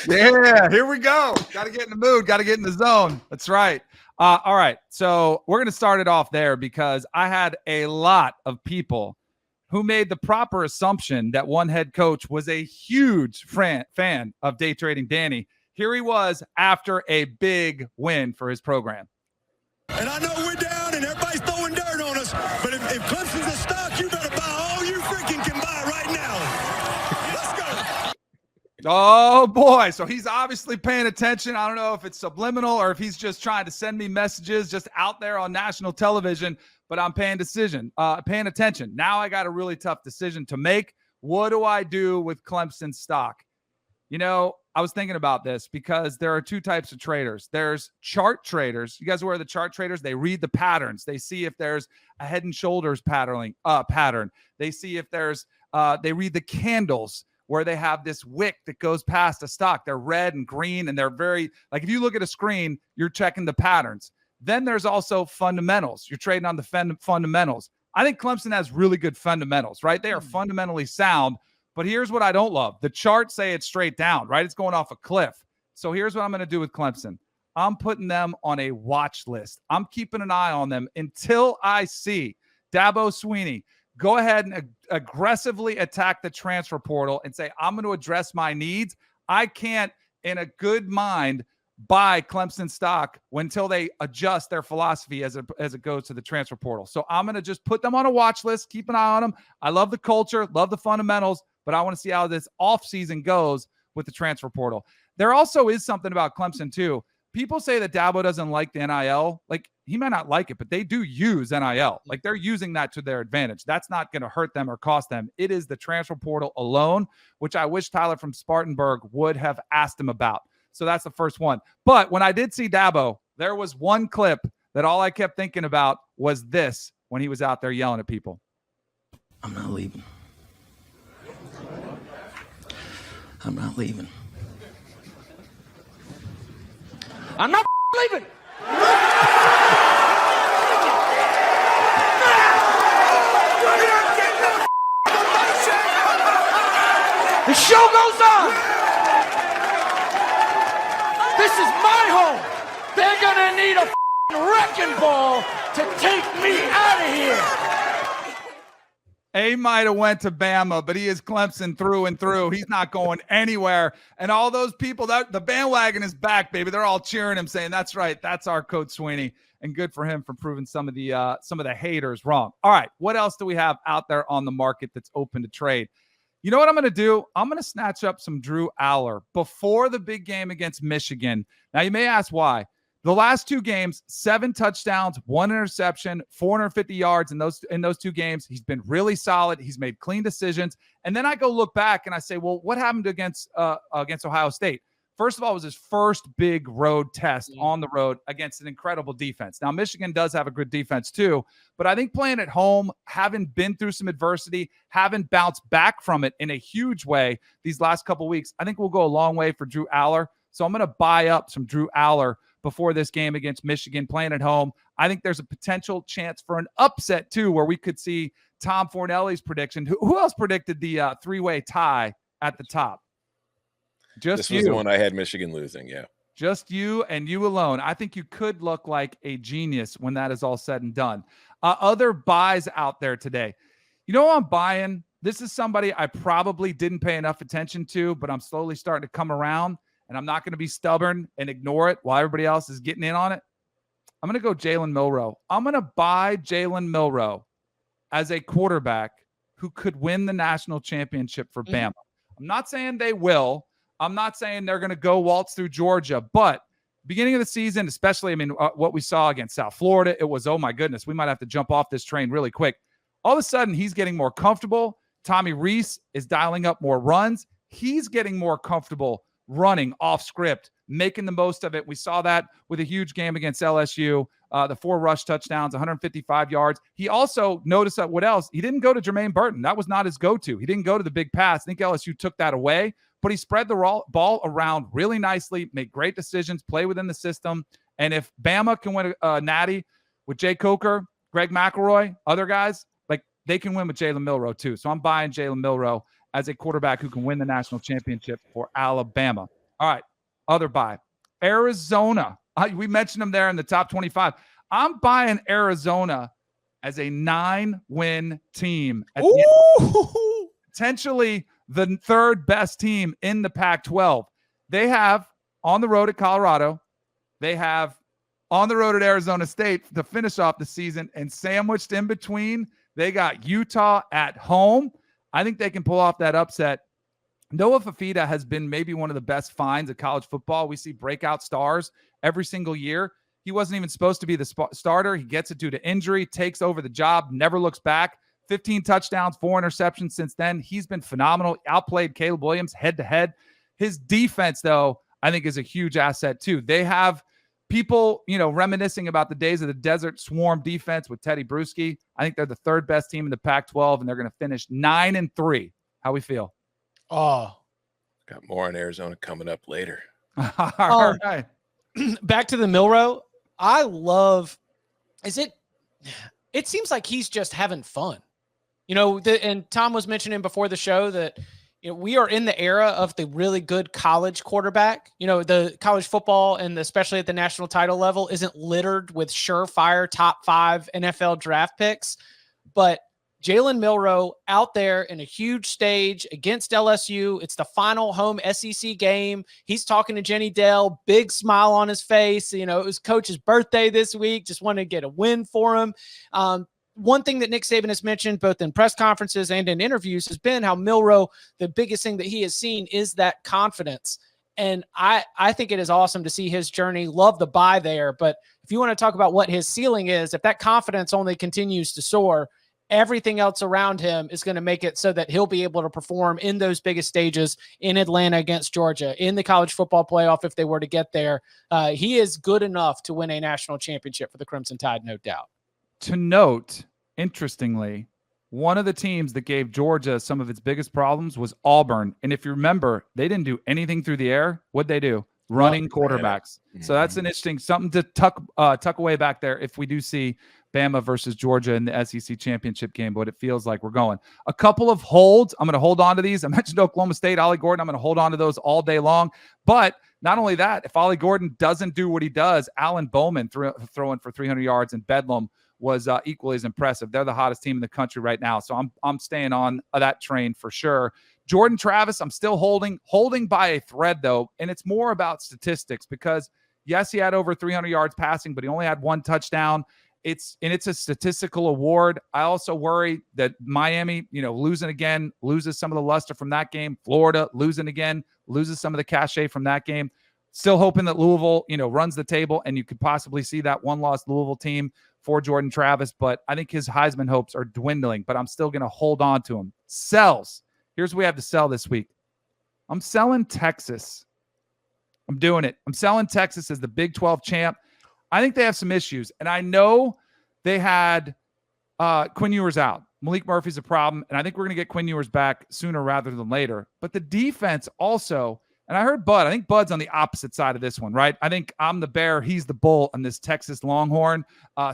Yeah, here we go. Got to get in the mood. Got to get in the zone. That's right. All right. So we're going to start it off there because I had a lot of people who made the proper assumption that one head coach was a huge fan of Day Trading Danny. Here he was after a big win for his program. And I know we're down and everybody's throwing dirt on us, but if Clemson's a stock, you better buy all you freaking can buy right now. Let's go. Oh, boy. So he's obviously paying attention. I don't know if it's subliminal or if he's just trying to send me messages just out there on national television, but I'm paying attention. Now I got a really tough decision to make. What do I do with Clemson stock? You know, I was thinking about this because there are two types of traders. There's chart traders. You guys aware of the chart traders? They read the patterns. They see if there's a head and shoulders pattern. They see if there's they read the candles where they have this wick that goes past a stock. They're red and green, and they're very, like, if you look at a screen, you're checking the patterns. Then there's also fundamentals. You're trading on the fundamentals. I think Clemson has really good fundamentals, right? They are fundamentally sound. But here's what I don't love. The charts say it's straight down, right? It's going off a cliff. So here's what I'm going to do with Clemson. I'm putting them on a watch list. I'm keeping an eye on them until I see Dabo Swinney go ahead and aggressively attack the transfer portal and say, I'm going to address my needs. I can't, in a good mind, buy Clemson stock until they adjust their philosophy as it goes to the transfer portal. So I'm going to just put them on a watch list, keep an eye on them. I love the culture, love the fundamentals, but I want to see how this offseason goes with the transfer portal. There also is something about Clemson, too. People say that Dabo doesn't like the NIL. Like, he might not like it, but they do use NIL. Like, they're using that to their advantage. That's not going to hurt them or cost them. It is the transfer portal alone, which I wish Tyler from Spartanburg would have asked him about. So that's the first one. But when I did see Dabo, there was one clip that all I kept thinking about was this when he was out there yelling at people. I'm not leaving. I'm not leaving. I'm not leaving. The show goes on. This is my home. They're going to need a wrecking ball to take me out of here. He might have went to Bama, but he is Clemson through and through. He's not going anywhere. And all those people, the bandwagon is back, baby. They're all cheering him, saying, that's right. That's our Coach Swinney. And good for him for proving some of the haters wrong. All right, what else do we have out there on the market that's open to trade? You know what I'm going to do? I'm going to snatch up some Drew Aller before the big game against Michigan. Now, you may ask why. The last two games, 7 touchdowns, 1 interception, 450 yards in those two games. He's been really solid. He's made clean decisions. And then I go look back and I say, well, what happened against Ohio State? First of all, it was his first big road test on the road against an incredible defense. Now, Michigan does have a good defense too, but I think playing at home, having been through some adversity, having bounced back from it in a huge way these last couple of weeks, I think will go a long way for Drew Aller. So I'm going to buy up some Drew Aller before this game against Michigan, playing at home. I think there's a potential chance for an upset too, where we could see Tom Fornelli's prediction. Who else predicted the three-way tie at the top? This was the one I had Michigan losing, yeah. Just you and you alone. I think you could look like a genius when that is all said and done. Other buys out there today. You know what I'm buying? This is somebody I probably didn't pay enough attention to, but I'm slowly starting to come around, and I'm not going to be stubborn and ignore it while everybody else is getting in on it. I'm going to go Jalen Milroe. I'm going to buy Jalen Milroe as a quarterback who could win the national championship for Bama. I'm not saying they will. I'm not saying they're going to go waltz through Georgia, but beginning of the season, especially, what we saw against South Florida, it was, oh my goodness, we might have to jump off this train really quick. All of a sudden, he's getting more comfortable. Tommy Rees is dialing up more runs. He's getting more comfortable running off script, making the most of it. We saw that with a huge game against LSU, the 4 rush touchdowns, 155 yards. He also noticed that what else? He didn't go to Jermaine Burton. That was not his go-to. He didn't go to the big pass. I think LSU took that away, but he spread the ball around really nicely, made great decisions, play within the system. And if Bama can win a natty with Jay Coker, Greg McElroy, other guys, like they can win with Jalen Milroe too. So I'm buying Jalen Milroe as a quarterback who can win the national championship for Alabama. All right, other buy. Arizona. We mentioned them there in the top 25. I'm buying Arizona as a 9-win team. Potentially the third best team in the Pac-12. They have on the road at Colorado. They have on the road at Arizona State to finish off the season, and sandwiched in between, they got Utah at home. I think they can pull off that upset. Noah Fafita has been maybe one of the best finds of college football. We see breakout stars every single year. He wasn't even supposed to be the starter. He gets it due to injury, takes over the job, never looks back. 15 touchdowns, 4 interceptions since then. He's been phenomenal. Outplayed Caleb Williams head-to-head. His defense, though, I think is a huge asset, too. They have people, reminiscing about the days of the Desert Swarm defense with Teddy Bruschi. I think they're the third best team in the Pac-12, and they're going to finish 9-3. How we feel? Oh, got more on Arizona coming up later. All right. Back to the Milroe. I love. It seems like he's just having fun, and Tom was mentioning before the show that we are in the era of the really good college quarterback. The college football and especially at the national title level isn't littered with surefire top 5 NFL draft picks, but Jalen Milroe out there in a huge stage against LSU. It's the final home SEC game. He's talking to Jenny Dell, big smile on his face. It was coach's birthday this week. Just wanted to get a win for him. One thing that Nick Saban has mentioned both in press conferences and in interviews has been how Milroe, the biggest thing that he has seen is that confidence. And I think it is awesome to see his journey. Love the buy there. But if you want to talk about what his ceiling is, if that confidence only continues to soar, everything else around him is going to make it so that he'll be able to perform in those biggest stages in Atlanta against Georgia, in the college football playoff if they were to get there. He is good enough to win a national championship for the Crimson Tide, no doubt. To note, interestingly, one of the teams that gave Georgia some of its biggest problems was Auburn. And if you remember, they didn't do anything through the air. What'd they do? Running quarterbacks. So that's an interesting something to tuck away back there if we do see Bama versus Georgia in the SEC championship game, but it feels like we're going. A couple of holds. I'm going to hold on to these. I mentioned Oklahoma State, Ollie Gordon. I'm going to hold on to those all day long. But not only that, if Ollie Gordon doesn't do what he does, Alan Bowman throwing for 300 yards in Bedlam was equally as impressive. They're the hottest team in the country right now. So I'm staying on that train for sure. Jordan Travis, I'm still holding by a thread, though, and it's more about statistics because, yes, he had over 300 yards passing, but he only had 1 touchdown. It's a statistical award. I also worry that Miami, losing again, loses some of the luster from that game. Florida losing again, loses some of the cachet from that game. Still hoping that Louisville, runs the table, and you could possibly see that one-loss Louisville team for Jordan Travis, but I think his Heisman hopes are dwindling, but I'm still going to hold on to him. Sells. Here's what we have to sell this week. I'm selling Texas. I'm doing it. I'm selling Texas as the Big 12 champ. I think they have some issues, and I know they had Quinn Ewers out. Malik Murphy's a problem, and I think we're going to get Quinn Ewers back sooner rather than later. But the defense also, and I heard Bud. I think Bud's on the opposite side of this one, right? I think I'm the bear, he's the bull on this Texas Longhorn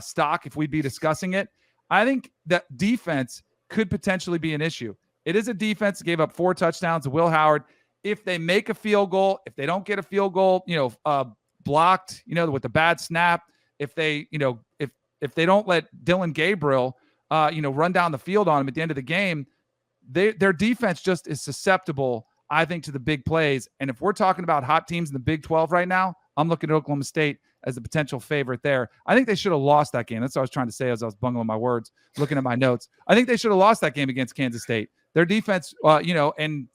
stock if we'd be discussing it. I think that defense could potentially be an issue. It is a defense that gave up 4 touchdowns to Will Howard. If they make a field goal, if they don't get a field goal, blocked, with the bad snap, if they, if they don't let Dylan Gabriel, run down the field on him at the end of the game, their defense just is susceptible, I think, to the big plays. And if we're talking about hot teams in the Big 12 right now, I'm looking at Oklahoma State as the potential favorite there. I think they should have lost that game. That's what I was trying to say as I was bungling my words, looking at my notes. I think they should have lost that game against Kansas State. Their defense, and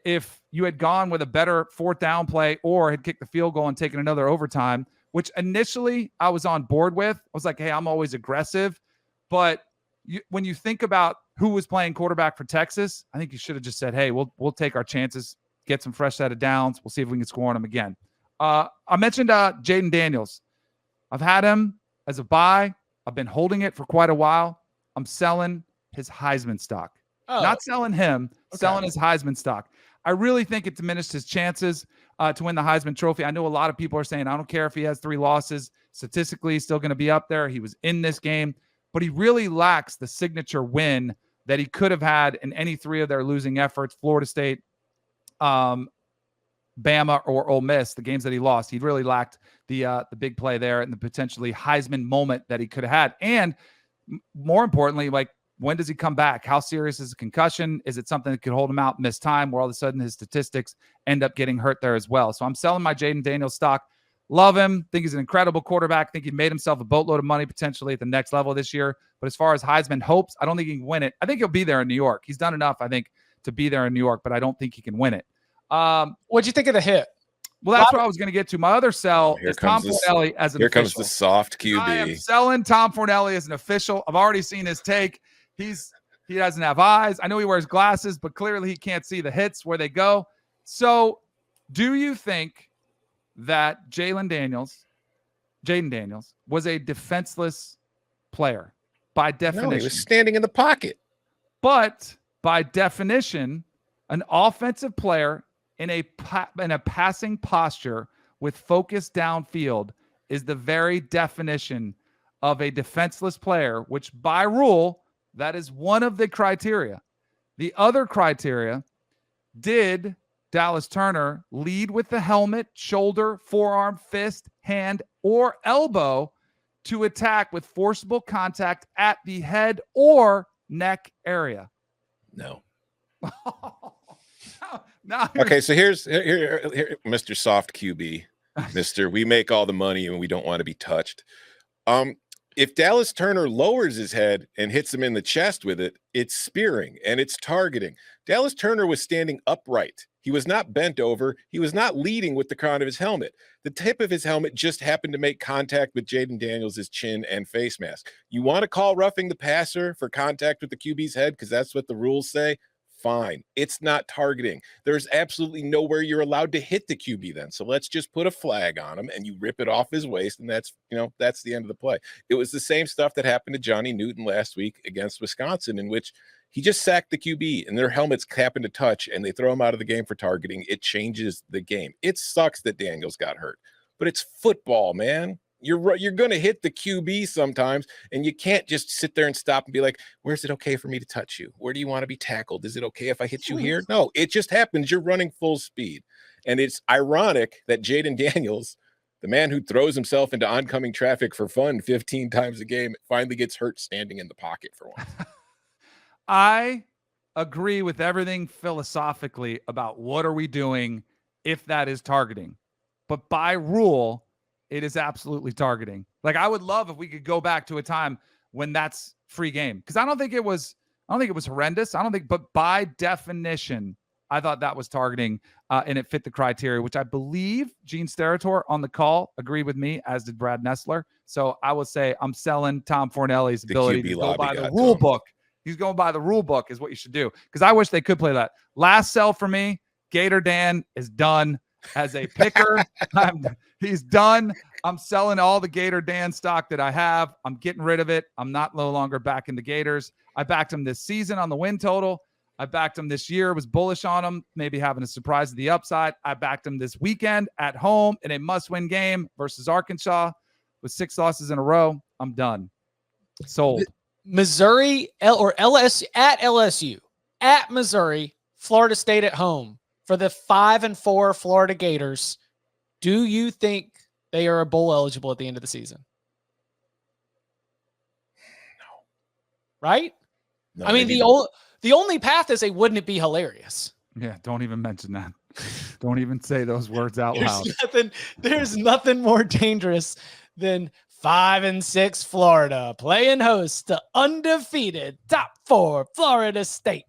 if you had gone with a better 4th down play or had kicked the field goal and taken another overtime, which initially I was on board with, I was like, hey, I'm always aggressive. But when you think about who was playing quarterback for Texas, I think you should have just said, hey, we'll take our chances, get some fresh set of downs. We'll see if we can score on them again. I mentioned Jayden Daniels. I've had him as a buy. I've been holding it for quite a while. I'm selling his Heisman stock. Not selling him, selling his Heisman stock. I really think it diminished his chances to win the Heisman Trophy. I know a lot of people are saying, I don't care if he has 3 losses. Statistically, he's still going to be up there. He was in this game, but he really lacks the signature win that he could have had in any 3 of their losing efforts, Florida State, Bama, or Ole Miss, the games that he lost. He really lacked the big play there and the potentially Heisman moment that he could have had. And more importantly, like, when does he come back? How serious is a concussion? Is it something that could hold him out, miss time, where all of a sudden his statistics end up getting hurt there as well? So I'm selling my Jayden Daniels stock. Love him. Think he's an incredible quarterback. Think he made himself a boatload of money potentially at the next level this year. But as far as Heisman hopes, I don't think he can win it. I think he'll be there in New York. He's done enough, I think, to be there in New York, but I don't think he can win it. What'd you think of the hit? Well, that's what I was going to get to. My other sell is Tom Fornelli as an Here official. comes the soft QB. I am selling Tom Fornelli as an official. I've already seen his take. He doesn't have eyes. I know he wears glasses, but clearly he can't see the hits where they go. So do you think that Jayden Daniels was a defenseless player by definition? No, he was standing in the pocket. But by definition, an offensive player in a passing posture with focus downfield is the very definition of a defenseless player, which by rule, that is one of the criteria. The other criteria, did Dallas Turner lead with the helmet, shoulder, forearm, fist, hand, or elbow to attack with forcible contact at the head or neck area? No. Now Okay, so here, Mr. Soft QB, Mr. We make all the money and we don't want to be touched. If Dallas Turner lowers his head and hits him in the chest with it, it's spearing and it's targeting. Dallas Turner was standing upright. He was not bent over. He was not leading with the crown of his helmet. The tip of his helmet just happened to make contact with Jayden Daniels' chin and face mask. You want to call roughing the passer for contact with the QB's head because that's what the rules say? Fine. It's not targeting. There's absolutely nowhere you're allowed to hit the QB then. So let's just put a flag on him and you rip it off his waist, and that's the end of the play. It was the same stuff that happened to Johnny Newton last week against Wisconsin, in which he just sacked the QB and their helmets happen to touch and they throw him out of the game for targeting. It changes the game. It sucks that Daniels got hurt, but it's football, man. You're going to hit the QB sometimes, and you can't just sit there and stop and be like, where's it okay for me to touch you? Where do you want to be tackled? Is it okay if I hit you here? No, it just happens. You're running full speed. And it's ironic that Jayden Daniels, the man who throws himself into oncoming traffic for fun 15 times a game, finally gets hurt standing in the pocket for once. I agree with everything philosophically about what are we doing if that is targeting. But by rule, it is absolutely targeting. Like, I would love if we could go back to a time when that's free game, because I don't think it was horrendous. But by definition, I thought that was targeting, and it fit the criteria, which I believe Gene Steratore on the call agreed with me, as did Brad Nessler. So I will say I'm selling Tom Fornelli's ability to go by the rule book. He's going by the rule book is what you should do, because I wish they could play that. Last sell for me, Gator Dan is done as a picker. He's done. I'm selling all the Gator Dan stock that I have. I'm getting rid of it. I'm no longer backing the Gators. I backed him this season on the win total. I backed him this year, was bullish on him, maybe having a surprise to the upside. I backed him this weekend at home in a must-win game versus Arkansas with 6 losses in a row. I'm done. Sold. Missouri or LSU at LSU, at Missouri, Florida State at home for the 5-4 Florida Gators. Do you think they are bowl eligible at the end of the season? No. Right? No, I mean, the only path is wouldn't it be hilarious? Yeah, don't even mention that. Don't even say those words out loud. There's nothing more dangerous than 5-6 Florida playing host to undefeated top 4 Florida State.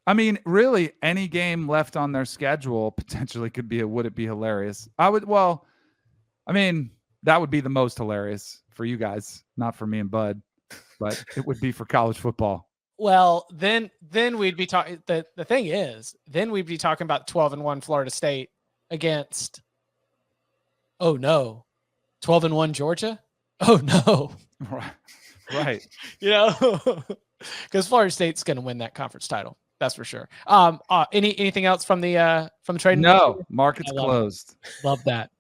I mean, really, any game left on their schedule potentially could be would it be hilarious? That would be the most hilarious for you guys, not for me and Bud, but it would be for college football. Well, then we'd be talking. The thing is, then we'd be talking about 12-1 Florida State against, 12-1 Georgia. Oh no, Right. Because Florida State's going to win that conference title. That's for sure. Anything else from the trading? No, market's I love it. closed. Love that.